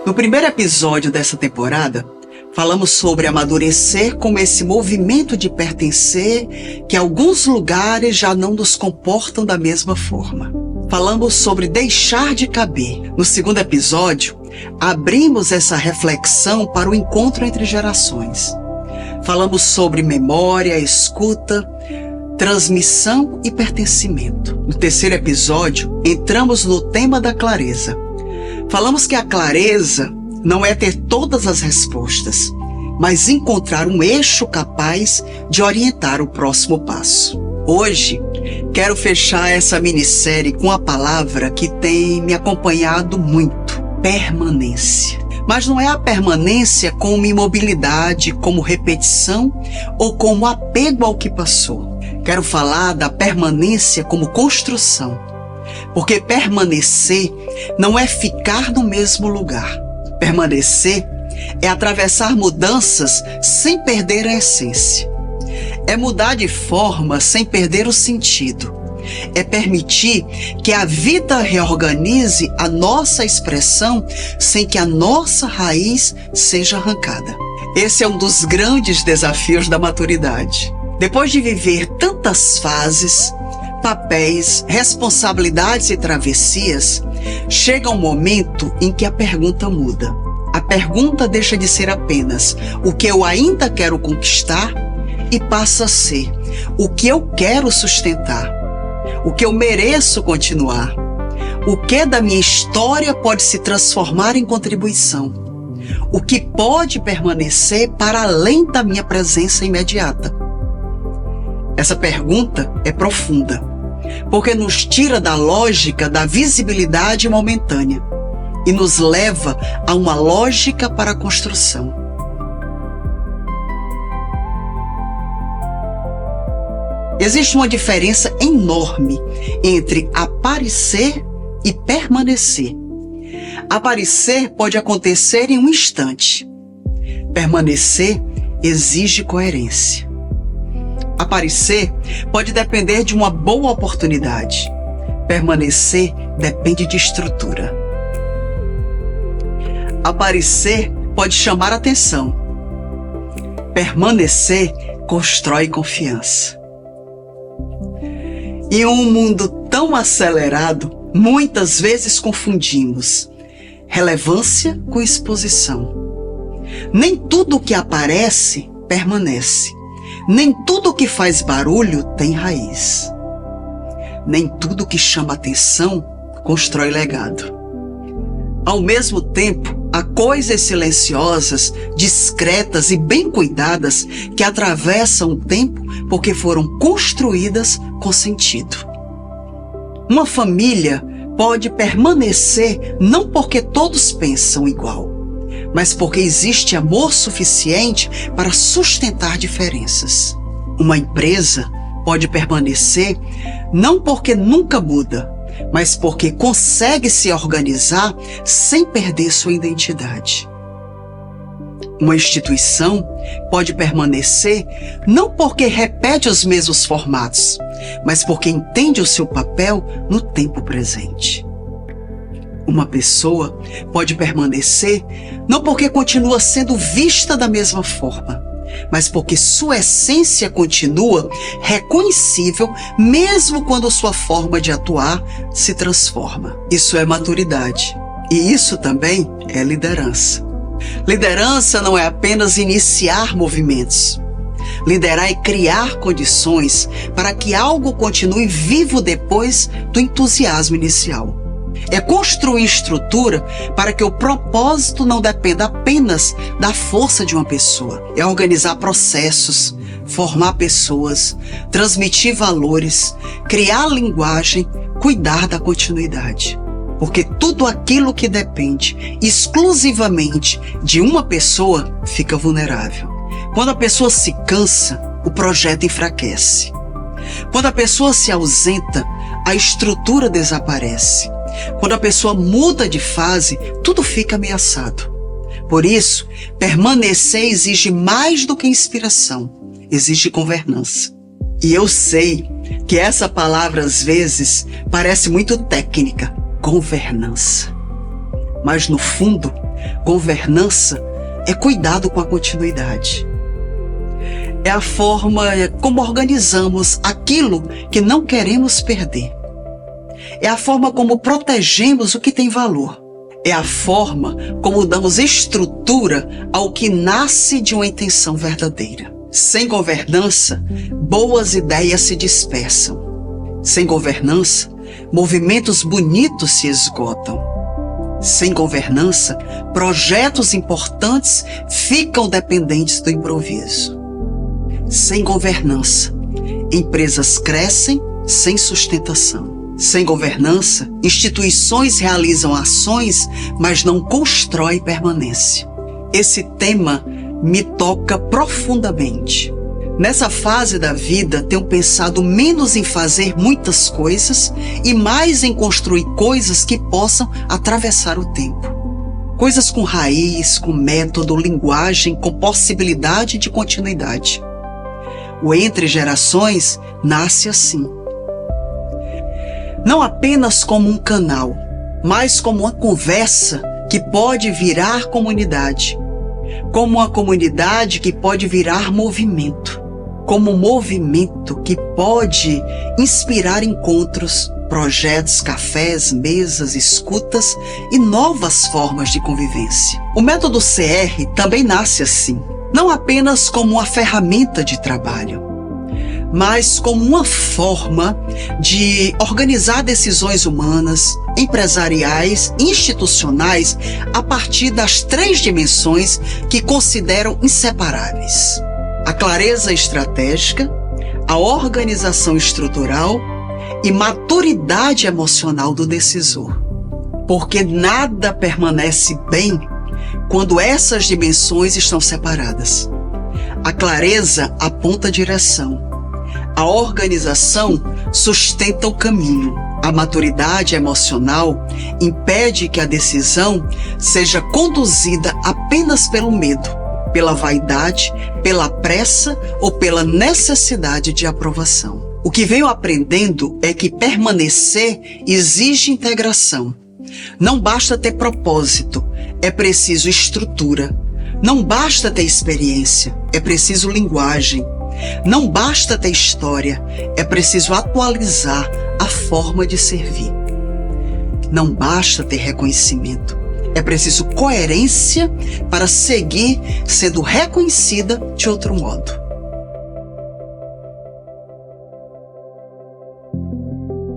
No primeiro episódio dessa temporada, falamos sobre amadurecer como esse movimento de pertencer que alguns lugares já não nos comportam da mesma forma. Falamos sobre deixar de caber. No segundo episódio, abrimos essa reflexão para o encontro entre gerações. Falamos sobre memória, escuta, transmissão e pertencimento. No terceiro episódio, entramos no tema da clareza. Falamos que a clareza não é ter todas as respostas, mas encontrar um eixo capaz de orientar o próximo passo. Hoje, quero fechar essa minissérie com a palavra que tem me acompanhado muito: permanência. Mas não é a permanência como imobilidade, como repetição ou como apego ao que passou. Quero falar da permanência como construção. Porque permanecer não é ficar no mesmo lugar. Permanecer é atravessar mudanças sem perder a essência. É mudar de forma sem perder o sentido. É permitir que a vida reorganize a nossa expressão sem que a nossa raiz seja arrancada. Esse é um dos grandes desafios da maturidade. Depois de viver tantas fases, papéis, responsabilidades e travessias, chega um momento em que a pergunta muda. A pergunta deixa de ser apenas o que eu ainda quero conquistar e passa a ser o que eu quero sustentar, o que eu mereço continuar, o que da minha história pode se transformar em contribuição, o que pode permanecer para além da minha presença imediata. Essa pergunta é profunda, porque nos tira da lógica da visibilidade momentânea e nos leva a uma lógica para a construção. Existe uma diferença enorme entre aparecer e permanecer. Aparecer pode acontecer em um instante. Permanecer exige coerência. Aparecer pode depender de uma boa oportunidade. Permanecer depende de estrutura. Aparecer pode chamar atenção. Permanecer constrói confiança. Em um mundo tão acelerado, muitas vezes confundimos relevância com exposição. Nem tudo que aparece permanece. Nem tudo que faz barulho tem raiz. Nem tudo que chama atenção constrói legado. Ao mesmo tempo, há coisas silenciosas, discretas e bem cuidadas que atravessam o tempo porque foram construídas com sentido. Uma família pode permanecer não porque todos pensam igual, mas porque existe amor suficiente para sustentar diferenças. Uma empresa pode permanecer não porque nunca muda, mas porque consegue se organizar sem perder sua identidade. Uma instituição pode permanecer não porque repete os mesmos formatos, mas porque entende o seu papel no tempo presente. Uma pessoa pode permanecer não porque continua sendo vista da mesma forma, mas porque sua essência continua reconhecível mesmo quando sua forma de atuar se transforma. Isso é maturidade. E isso também é liderança. Liderança não é apenas iniciar movimentos. Liderar é criar condições para que algo continue vivo depois do entusiasmo inicial. É construir estrutura para que o propósito não dependa apenas da força de uma pessoa. É organizar processos, formar pessoas, transmitir valores, criar linguagem, cuidar da continuidade. Porque tudo aquilo que depende exclusivamente de uma pessoa fica vulnerável. Quando a pessoa se cansa, o projeto enfraquece. Quando a pessoa se ausenta, a estrutura desaparece. Quando a pessoa muda de fase, tudo fica ameaçado. Por isso, permanecer exige mais do que inspiração, exige governança. E eu sei que essa palavra às vezes parece muito técnica, governança. Mas no fundo, Governança é cuidado com a continuidade. É a forma como organizamos aquilo que não queremos perder. É a forma como protegemos o que tem valor. É a forma como damos estrutura ao que nasce de uma intenção verdadeira. Sem governança, boas ideias se dispersam. Sem governança, movimentos bonitos se esgotam. Sem governança, projetos importantes ficam dependentes do improviso. Sem governança, empresas crescem sem sustentação. Sem governança, instituições realizam ações, mas não constroem permanência. Esse tema me toca profundamente. Nessa fase da vida, tenho pensado menos em fazer muitas coisas e mais em construir coisas que possam atravessar o tempo. Coisas com raiz, com método, linguagem, com possibilidade de continuidade. O Entre Gerações nasce assim. Não apenas como um canal, mas como uma conversa que pode virar comunidade. Como uma comunidade que pode virar movimento. Como um movimento que pode inspirar encontros, projetos, cafés, mesas, escutas e novas formas de convivência. O método CR também nasce assim. Não apenas como uma ferramenta de trabalho, mas como uma forma de organizar decisões humanas, empresariais, institucionais, a partir das 3 dimensões que considero inseparáveis: a clareza estratégica, a organização estrutural e maturidade emocional do decisor. Porque nada permanece bem quando essas dimensões estão separadas. A clareza aponta a direção. A organização sustenta o caminho. A maturidade emocional impede que a decisão seja conduzida apenas pelo medo, pela vaidade, pela pressa ou pela necessidade de aprovação. O que venho aprendendo é que permanecer exige integração. Não basta ter propósito, é preciso estrutura. Não basta ter experiência, é preciso linguagem. Não basta ter história, é preciso atualizar a forma de servir. Não basta ter reconhecimento, é preciso coerência para seguir sendo reconhecida de outro modo.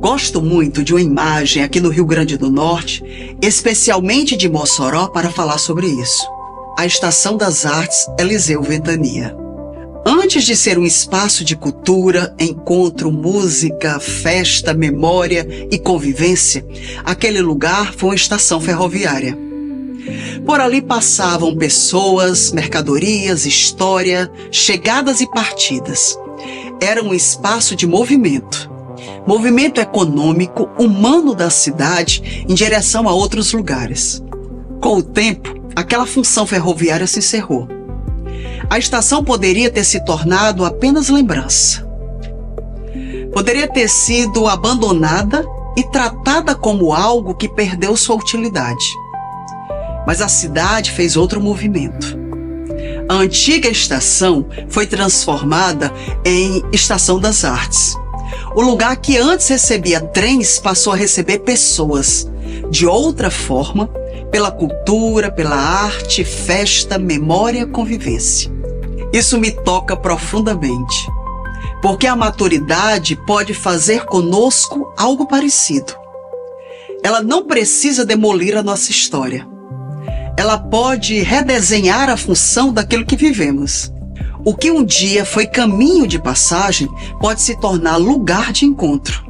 Gosto muito de uma imagem aqui no Rio Grande do Norte, especialmente de Mossoró, para falar sobre isso. A Estação das Artes Eliseu Ventania. Antes de ser um espaço de cultura, encontro, música, festa, memória e convivência, aquele lugar foi uma estação ferroviária. Por ali passavam pessoas, mercadorias, história, chegadas e partidas. Era um espaço de movimento. Movimento econômico, humano da cidade em direção a outros lugares. Com o tempo, aquela função ferroviária se encerrou. A estação poderia ter se tornado apenas lembrança. Poderia ter sido abandonada e tratada como algo que perdeu sua utilidade. Mas a cidade fez outro movimento. A antiga estação foi transformada em Estação das Artes. O lugar que antes recebia trens passou a receber pessoas, de outra forma, pela cultura, pela arte, festa, memória, convivência. Isso me toca profundamente, porque a maturidade pode fazer conosco algo parecido. Ela não precisa demolir a nossa história. Ela pode redesenhar a função daquilo que vivemos. O que um dia foi caminho de passagem pode se tornar lugar de encontro.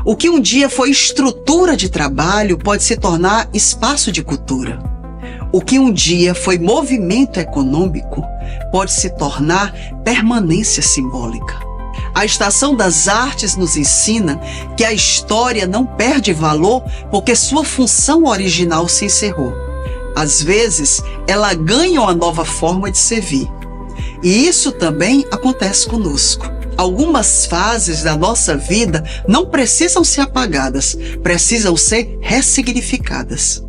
O que um dia foi estrutura de trabalho pode se tornar espaço de cultura. O que um dia foi movimento econômico pode se tornar permanência simbólica. A Estação das Artes nos ensina que a história não perde valor porque sua função original se encerrou. Às vezes, ela ganha uma nova forma de servir. E isso também acontece conosco. Algumas fases da nossa vida não precisam ser apagadas, precisam ser ressignificadas.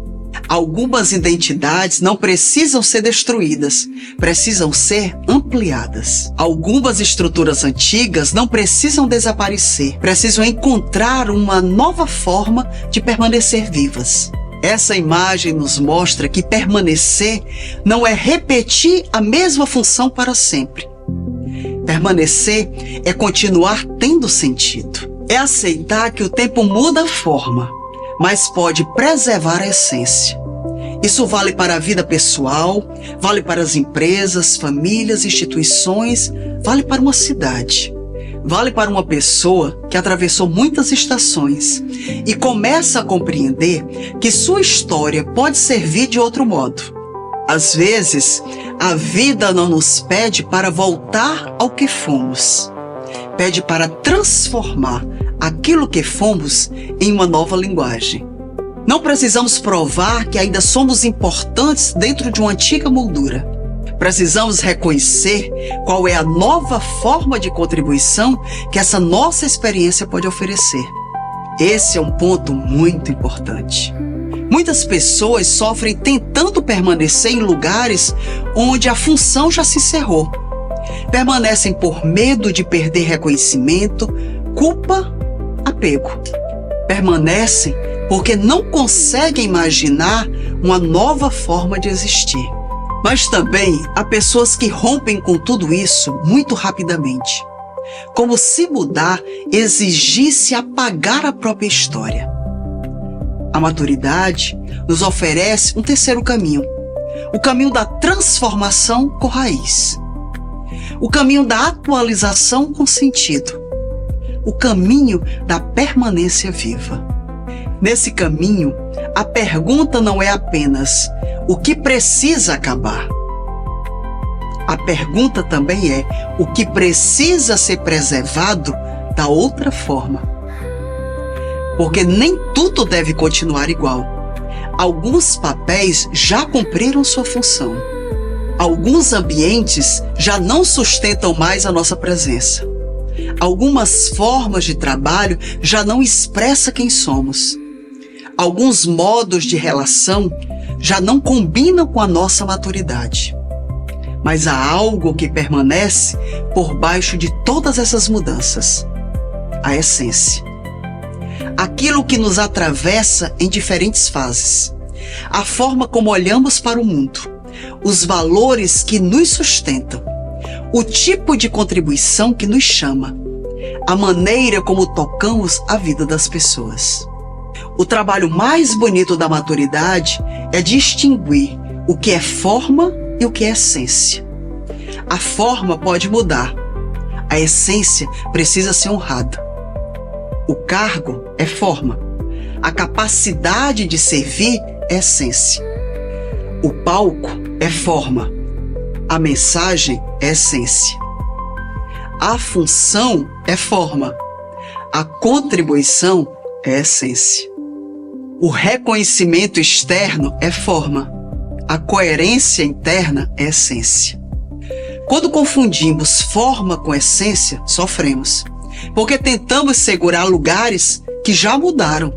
Algumas identidades não precisam ser destruídas, precisam ser ampliadas. Algumas estruturas antigas não precisam desaparecer, precisam encontrar uma nova forma de permanecer vivas. Essa imagem nos mostra que permanecer não é repetir a mesma função para sempre. Permanecer é continuar tendo sentido. É aceitar que o tempo muda a forma, mas pode preservar a essência. Isso vale para a vida pessoal, vale para as empresas, famílias, instituições, vale para uma cidade. Vale para uma pessoa que atravessou muitas estações e começa a compreender que sua história pode servir de outro modo. Às vezes, a vida não nos pede para voltar ao que fomos. Pede para transformar aquilo que fomos em uma nova linguagem. Não precisamos provar que ainda somos importantes dentro de uma antiga moldura. Precisamos reconhecer qual é a nova forma de contribuição que essa nossa experiência pode oferecer. Esse é um ponto muito importante. Muitas pessoas sofrem tentando permanecer em lugares onde a função já se encerrou. Permanecem por medo de perder reconhecimento, culpa, apego. Permanecem porque não conseguem imaginar uma nova forma de existir. Mas também há pessoas que rompem com tudo isso muito rapidamente, como se mudar exigisse apagar a própria história. A maturidade nos oferece um terceiro caminho, o caminho da transformação com raiz, o caminho da atualização com sentido, o caminho da permanência viva. Nesse caminho, a pergunta não é apenas o que precisa acabar. A pergunta também é o que precisa ser preservado da outra forma. Porque nem tudo deve continuar igual. Alguns papéis já cumpriram sua função. Alguns ambientes já não sustentam mais a nossa presença. Algumas formas de trabalho já não expressam quem somos. Alguns modos de relação já não combinam com a nossa maturidade. Mas há algo que permanece por baixo de todas essas mudanças: a essência. Aquilo que nos atravessa em diferentes fases. A forma como olhamos para o mundo. Os valores que nos sustentam. O tipo de contribuição que nos chama. A maneira como tocamos a vida das pessoas. O trabalho mais bonito da maturidade é distinguir o que é forma e o que é essência. A forma pode mudar. A essência precisa ser honrada. O cargo é forma. A capacidade de servir é essência. O palco é forma. A mensagem é essência. A função é forma. A contribuição é essência. O reconhecimento externo é forma. A coerência interna é essência. Quando confundimos forma com essência, sofremos. Porque tentamos segurar lugares que já mudaram.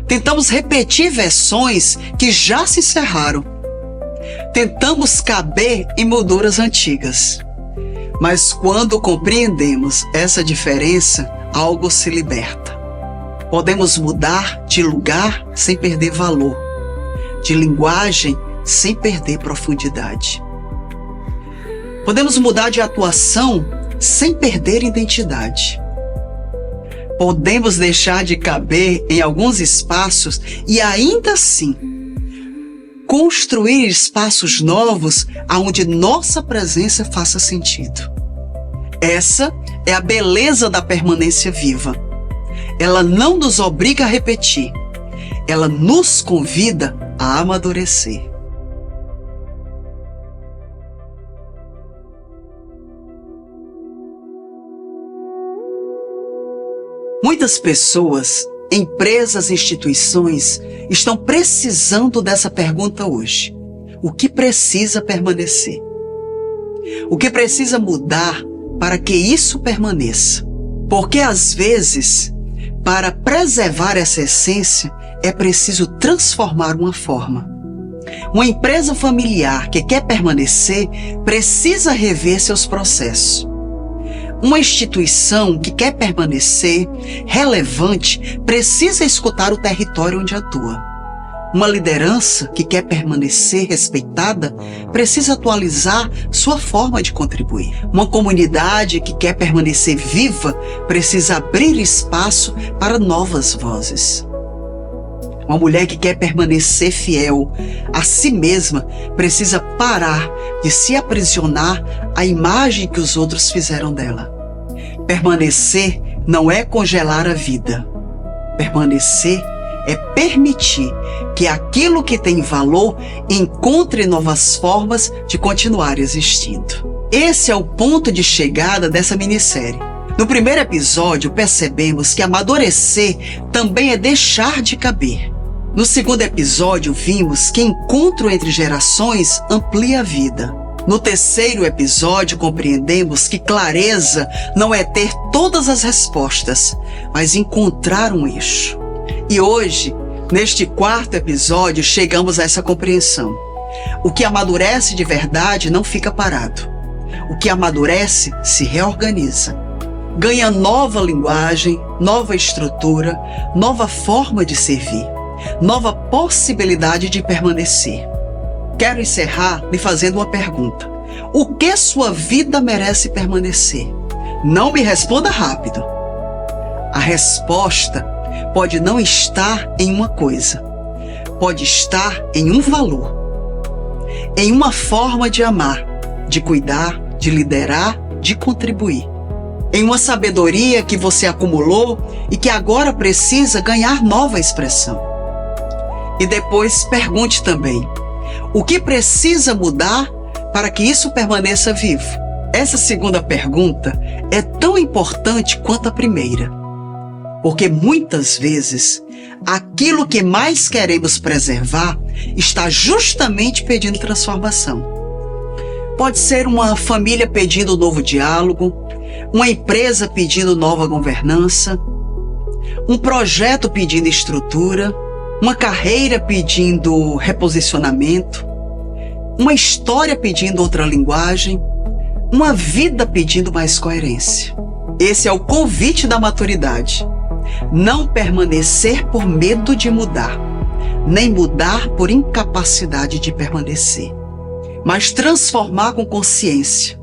Tentamos repetir versões que já se encerraram. Tentamos caber em molduras antigas. Mas quando compreendemos essa diferença, algo se liberta. Podemos mudar de lugar sem perder valor, de linguagem sem perder profundidade. Podemos mudar de atuação sem perder identidade. Podemos deixar de caber em alguns espaços e ainda assim construir espaços novos onde nossa presença faça sentido. Essa é a beleza da permanência viva. Ela não nos obriga a repetir. Ela nos convida a amadurecer. Muitas pessoas, empresas e instituições estão precisando dessa pergunta hoje. O que precisa permanecer? O que precisa mudar para que isso permaneça? Porque às vezes, para preservar essa essência, é preciso transformar uma forma. Uma empresa familiar que quer permanecer precisa rever seus processos. Uma instituição que quer permanecer relevante precisa escutar o território onde atua. Uma liderança que quer permanecer respeitada precisa atualizar sua forma de contribuir. Uma comunidade que quer permanecer viva precisa abrir espaço para novas vozes. Uma mulher que quer permanecer fiel a si mesma precisa parar de se aprisionar à imagem que os outros fizeram dela. Permanecer não é congelar a vida. Permanecer é permitir que aquilo que tem valor encontre novas formas de continuar existindo. Esse é o ponto de chegada dessa minissérie. No primeiro episódio, percebemos que amadurecer também é deixar de caber. No segundo episódio, vimos que encontro entre gerações amplia a vida. No terceiro episódio, compreendemos que clareza não é ter todas as respostas, mas encontrar um eixo. E hoje, neste quarto episódio, chegamos a essa compreensão. O que amadurece de verdade não fica parado. O que amadurece se reorganiza. Ganha nova linguagem, nova estrutura, nova forma de servir, nova possibilidade de permanecer. Quero encerrar lhe fazendo uma pergunta. O que sua vida merece permanecer? Não me responda rápido. A resposta pode não estar em uma coisa. Pode estar em um valor. Em uma forma de amar, de cuidar, de liderar, de contribuir. Em uma sabedoria que você acumulou e que agora precisa ganhar nova expressão. E depois pergunte também, o que precisa mudar para que isso permaneça vivo? Essa segunda pergunta é tão importante quanto a primeira, porque muitas vezes aquilo que mais queremos preservar está justamente pedindo transformação. Pode ser uma família pedindo novo diálogo, uma empresa pedindo nova governança, um projeto pedindo estrutura, uma carreira pedindo reposicionamento, uma história pedindo outra linguagem, uma vida pedindo mais coerência. Esse é o convite da maturidade. Não permanecer por medo de mudar, nem mudar por incapacidade de permanecer, mas transformar com consciência,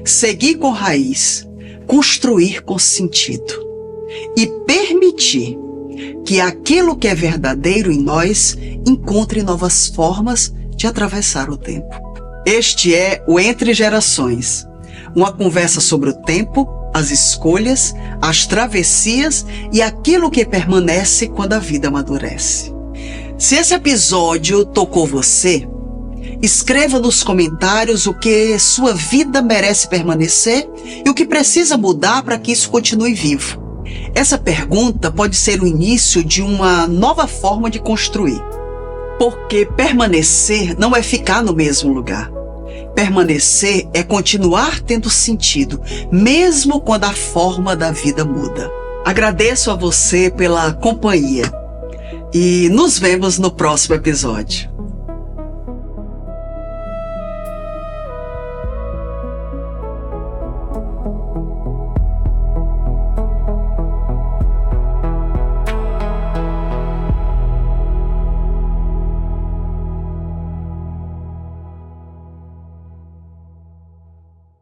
seguir com raiz, construir com sentido e permitir que aquilo que é verdadeiro em nós encontre novas formas de atravessar o tempo. Este é o Entre Gerações, uma conversa sobre o tempo, as escolhas, as travessias e aquilo que permanece quando a vida amadurece. Se esse episódio tocou você, escreva nos comentários o que sua vida merece permanecer e o que precisa mudar para que isso continue vivo. Essa pergunta pode ser o início de uma nova forma de construir. Porque permanecer não é ficar no mesmo lugar. Permanecer é continuar tendo sentido, mesmo quando a forma da vida muda. Agradeço a você pela companhia e nos vemos no próximo episódio.